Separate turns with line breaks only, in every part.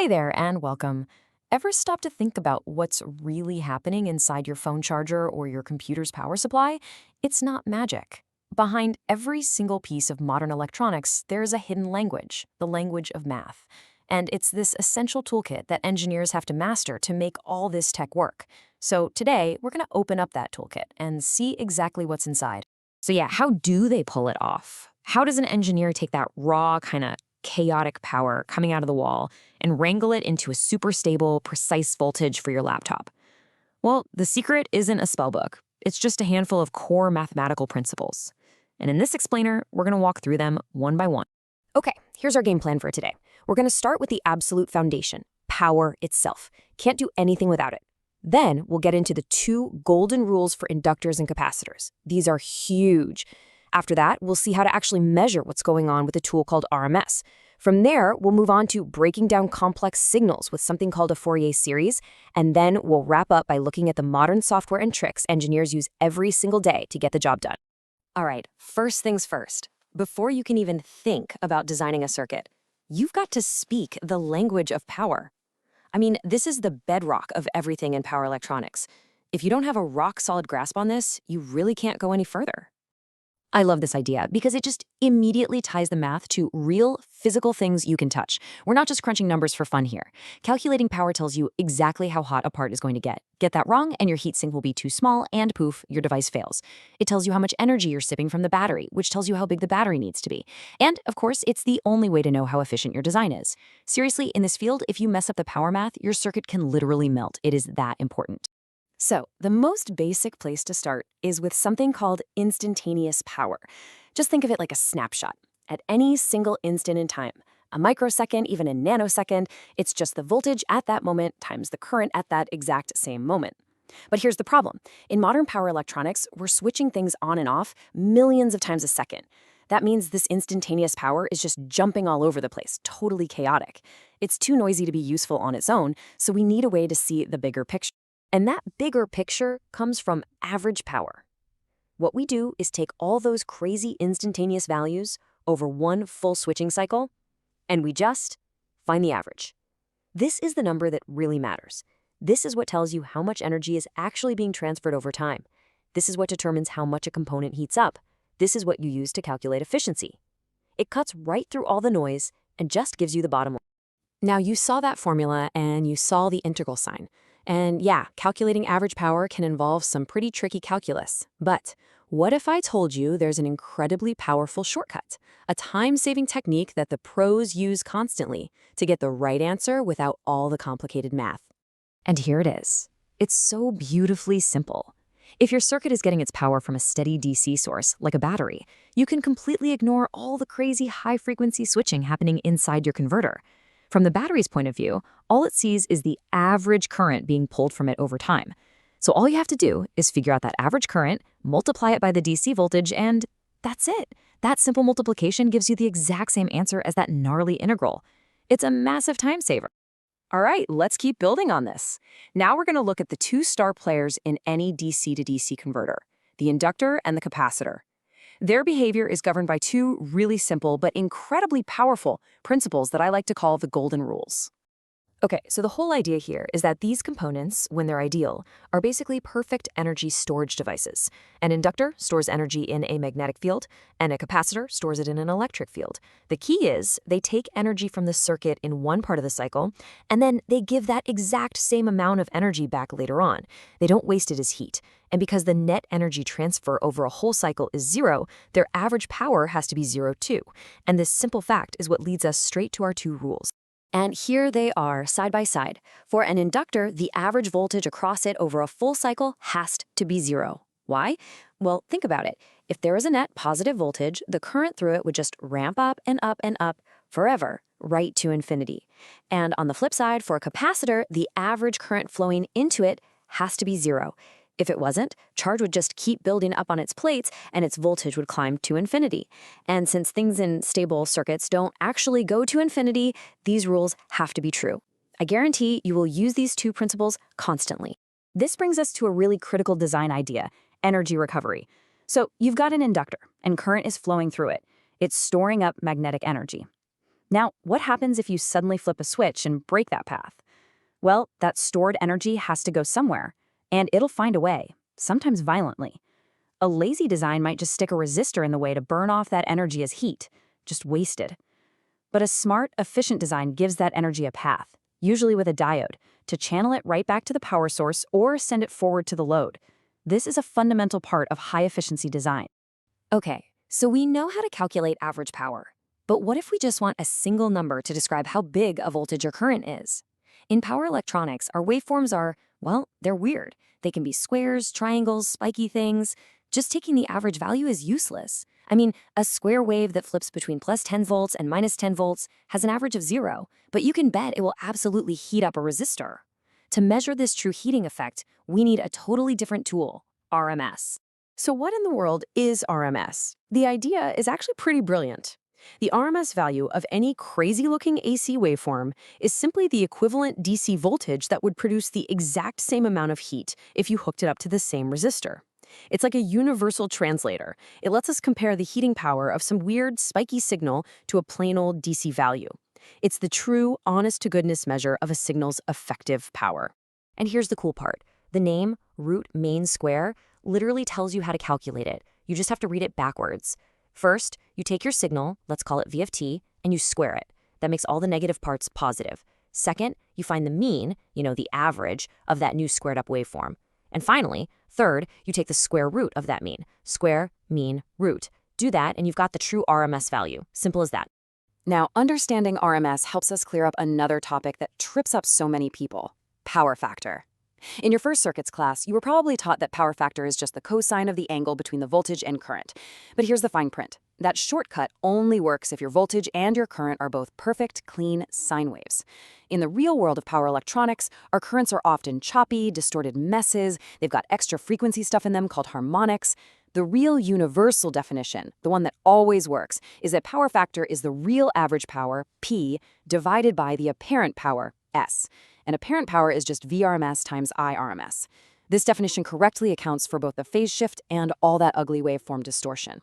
Hey there, and welcome. Ever stop to think about what's really happening inside your phone charger or your computer's power supply? It's not magic. Behind every single piece of modern electronics, there's a hidden language, the language of math. And it's this essential toolkit that engineers have to master to make all this tech work. So today, we're going to open up that toolkit and see exactly what's inside. So yeah, how do they pull it off? How does an engineer take that raw, kind of chaotic power coming out of the wall and wrangle it into a super stable, precise voltage for your laptop? Well, the secret isn't a spellbook. It's just a handful of core mathematical principles. And in this explainer, we're going to walk through them one by one. Okay, here's our game plan for today. We're going to start with the absolute foundation, power itself. Can't do anything without it. Then we'll get into the two golden rules for inductors and capacitors. These are huge. After that, we'll see how to actually measure what's going on with a tool called RMS. From there, we'll move on to breaking down complex signals with something called a Fourier series, and then we'll wrap up by looking at the modern software and tricks engineers use every single day to get the job done. All right, first things first. Before you can even think about designing a circuit, you've got to speak the language of power. I mean, this is the bedrock of everything in power electronics. If you don't have a rock-solid grasp on this, you really can't go any further. I love this idea because it just immediately ties the math to real physical things you can touch. We're not just crunching numbers for fun here. Calculating power tells you exactly how hot a part is going to get. Get that wrong and your heatsink will be too small and poof, your device fails. It tells you how much energy you're sipping from the battery, which tells you how big the battery needs to be. And of course, it's the only way to know how efficient your design is. Seriously, in this field, if you mess up the power math, your circuit can literally melt. It is that important. So, the most basic place to start is with something called instantaneous power. Just think of it like a snapshot. At any single instant in time, a microsecond, even a nanosecond, it's just the voltage at that moment times the current at that exact same moment. But here's the problem. In modern power electronics, we're switching things on and off millions of times a second. That means this instantaneous power is just jumping all over the place, totally chaotic. It's too noisy to be useful on its own, so we need a way to see the bigger picture. And that bigger picture comes from average power. What we do is take all those crazy instantaneous values over one full switching cycle, and we just find the average. This is the number that really matters. This is what tells you how much energy is actually being transferred over time. This is what determines how much a component heats up. This is what you use to calculate efficiency. It cuts right through all the noise and just gives you the bottom line. Now, you saw that formula and you saw the integral sign. And yeah, calculating average power can involve some pretty tricky calculus. But what if I told you there's an incredibly powerful shortcut, a time-saving technique that the pros use constantly to get the right answer without all the complicated math? And here it is. It's so beautifully simple. If your circuit is getting its power from a steady DC source, like a battery, you can completely ignore all the crazy high-frequency switching happening inside your converter. From the battery's point of view, all it sees is the average current being pulled from it over time. So all you have to do is figure out that average current, multiply it by the DC voltage, and that's it. That simple multiplication gives you the exact same answer as that gnarly integral. It's a massive time saver. All right, let's keep building on this. Now we're going to look at the two star players in any DC to DC converter, the inductor and the capacitor. Their behavior is governed by two really simple but incredibly powerful principles that I like to call the golden rules. Okay, so the whole idea here is that these components, when they're ideal, are basically perfect energy storage devices. An inductor stores energy in a magnetic field, and a capacitor stores it in an electric field. The key is they take energy from the circuit in one part of the cycle, and then they give that exact same amount of energy back later on. They don't waste it as heat. And because the net energy transfer over a whole cycle is zero, their average power has to be zero too. And this simple fact is what leads us straight to our two rules. And here they are, side by side. For an inductor, the average voltage across it over a full cycle has to be zero. Why? Well, think about it. If there is a net positive voltage, the current through it would just ramp up and up and up forever, right to infinity. And on the flip side, for a capacitor, the average current flowing into it has to be zero. If it wasn't, charge would just keep building up on its plates and its voltage would climb to infinity. And since things in stable circuits don't actually go to infinity, these rules have to be true. I guarantee you will use these two principles constantly. This brings us to a really critical design idea, energy recovery. So you've got an inductor and current is flowing through it. It's storing up magnetic energy.
Now, what happens if you suddenly flip a switch and break that path? Well, that stored energy has to go somewhere, and it'll find a way, sometimes violently. A lazy design might just stick a resistor in the way to burn off that energy as heat, just wasted. But a smart, efficient design gives that energy a path, usually with a diode, to channel it right back to the power source or send it forward to the load. This is a fundamental part of high-efficiency design.
Okay, so we know how to calculate average power. But what if we just want a single number to describe how big a voltage or current is? In power electronics, our waveforms are, well, they're weird. They can be squares, triangles, spiky things. Just taking the average value is useless. I mean, a square wave that flips between plus 10 volts and minus 10 volts has an average of 0, but you can bet it will absolutely heat up a resistor. To measure this true heating effect, we need a totally different tool, RMS.
So what in the world is RMS? The idea is actually pretty brilliant. The RMS value of any crazy-looking AC waveform is simply the equivalent DC voltage that would produce the exact same amount of heat if you hooked it up to the same resistor. It's like a universal translator. It lets us compare the heating power of some weird, spiky signal to a plain old DC value. It's the true, honest-to-goodness measure of a signal's effective power.
And here's the cool part. The name, root main square, literally tells you how to calculate it. You just have to read it backwards. First, you take your signal, let's call it V of t, and you square it. That makes all the negative parts positive. Second, you find the mean, the average, of that new squared up waveform. And finally, third, you take the square root of that mean. Square, mean, root. Do that, and you've got the true RMS value. Simple as that.
Now, understanding RMS helps us clear up another topic that trips up so many people: power factor. In your first circuits class, you were probably taught that power factor is just the cosine of the angle between the voltage and current. But here's the fine print. That shortcut only works if your voltage and your current are both perfect, clean sine waves. In the real world of power electronics, our currents are often choppy, distorted messes. They've got extra frequency stuff in them called harmonics. The real universal definition, the one that always works, is that power factor is the real average power, P, divided by the apparent power, S. And apparent power is just VRMS times IRMS. This definition correctly accounts for both the phase shift and all that ugly waveform distortion.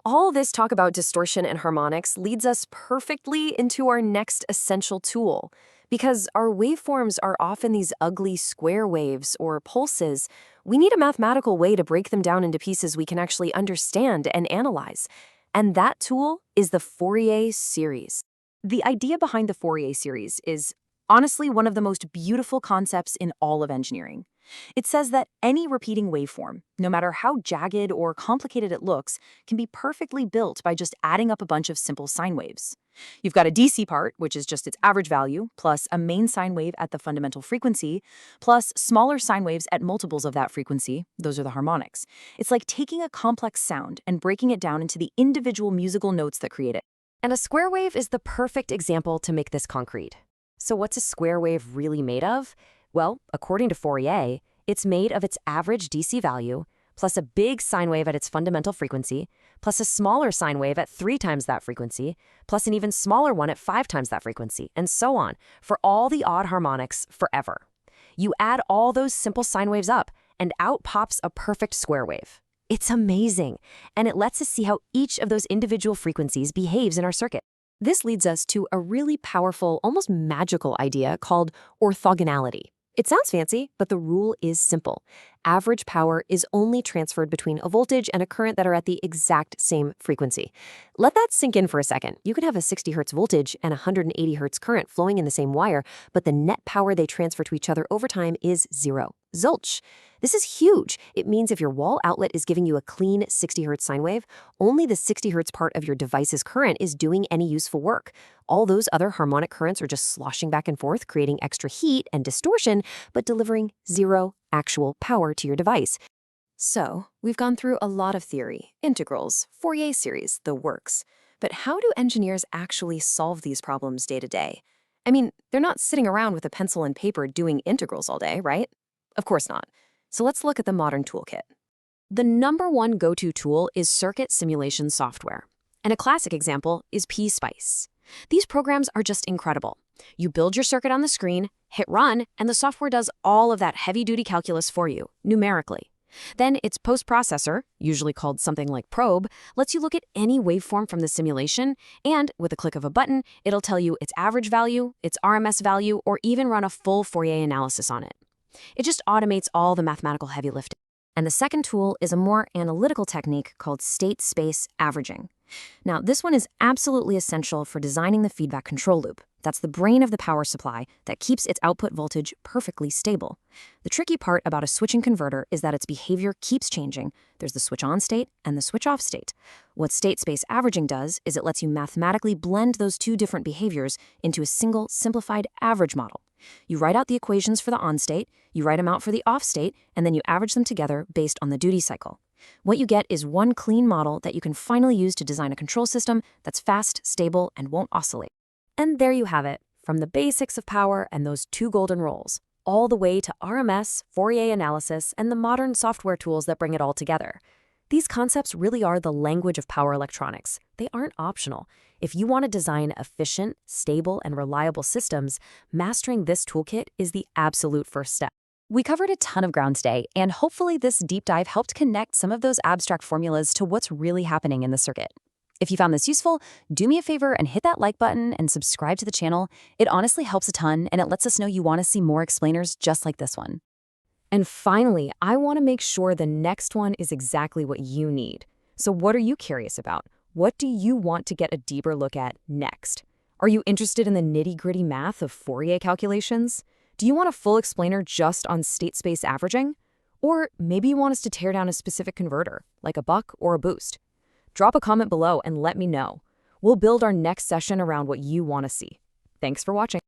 All this talk about distortion and harmonics leads us perfectly into our next essential tool. Because our waveforms are often these ugly square waves or pulses, we need a mathematical way to break them down into pieces we can actually understand and analyze. And that tool is the Fourier series. The idea behind the Fourier series is honestly one of the most beautiful concepts in all of engineering. It says that any repeating waveform, no matter how jagged or complicated it looks, can be perfectly built by just adding up a bunch of simple sine waves. You've got a DC part, which is just its average value, plus a main sine wave at the fundamental frequency, plus smaller sine waves at multiples of that frequency. Those are the harmonics. It's like taking a complex sound and breaking it down into the individual musical notes that create it.
And a square wave is the perfect example to make this concrete. So what's a square wave really made of? Well, according to Fourier, it's made of its average DC value, plus a big sine wave at its fundamental frequency, plus a smaller sine wave at 3 times that frequency, plus an even smaller one at 5 times that frequency, and so on, for all the odd harmonics forever. You add all those simple sine waves up, and out pops a perfect square wave. It's amazing, and it lets us see how each of those individual frequencies behaves in our circuit.
This leads us to a really powerful, almost magical idea called orthogonality. It sounds fancy, but the rule is simple. Average power is only transferred between a voltage and a current that are at the exact same frequency. Let that sink in for a second. You can have a 60 Hz voltage and a 180 Hz current flowing in the same wire, but the net power they transfer to each other over time is 0. Zilch. This is huge. It means if your wall outlet is giving you a clean 60 Hz sine wave, only the 60 Hz part of your device's current is doing any useful work. All those other harmonic currents are just sloshing back and forth, creating extra heat and distortion, but delivering 0 actual power to your device. So, we've gone through a lot of theory, integrals, Fourier series, the works. But how do engineers actually solve these problems day to day? I mean, they're not sitting around with a pencil and paper doing integrals all day, right? Of course not. So let's look at the modern toolkit. The #1 go-to tool is circuit simulation software. And a classic example is PSpice. These programs are just incredible. You build your circuit on the screen, hit run, and the software does all of that heavy-duty calculus for you, numerically.
Then its post-processor, usually called something like probe, lets you look at any waveform from the simulation, and with a click of a button, it'll tell you its average value, its RMS value, or even run a full Fourier analysis on it. It just automates all the mathematical heavy lifting.
And the second tool is a more analytical technique called state-space averaging. Now, this one is absolutely essential for designing the feedback control loop. That's the brain of the power supply that keeps its output voltage perfectly stable. The tricky part about a switching converter is that its behavior keeps changing. There's the switch on state and the switch off state. What state-space averaging does is it lets you mathematically blend those two different behaviors into a single simplified average model. You write out the equations for the on state, you write them out for the off state, and then you average them together based on the duty cycle. What you get is one clean model that you can finally use to design a control system that's fast, stable, and won't oscillate.
And there you have it, from the basics of power and those two golden rules, all the way to RMS, Fourier analysis, and the modern software tools that bring it all together. These concepts really are the language of power electronics. They aren't optional. If you want to design efficient, stable, and reliable systems, mastering this toolkit is the absolute first step. We covered a ton of ground today, and hopefully this deep dive helped connect some of those abstract formulas to what's really happening in the circuit. If you found this useful, do me a favor and hit that like button and subscribe to the channel. It honestly helps a ton, and it lets us know you want to see more explainers just like this one. And finally, I want to make sure the next one is exactly what you need. So what are you curious about? What do you want to get a deeper look at next? Are you interested in the nitty-gritty math of Fourier calculations? Do you want a full explainer just on state-space averaging? Or maybe you want us to tear down a specific converter, like a buck or a boost? Drop a comment below and let me know. We'll build our next session around what you want to see. Thanks for watching.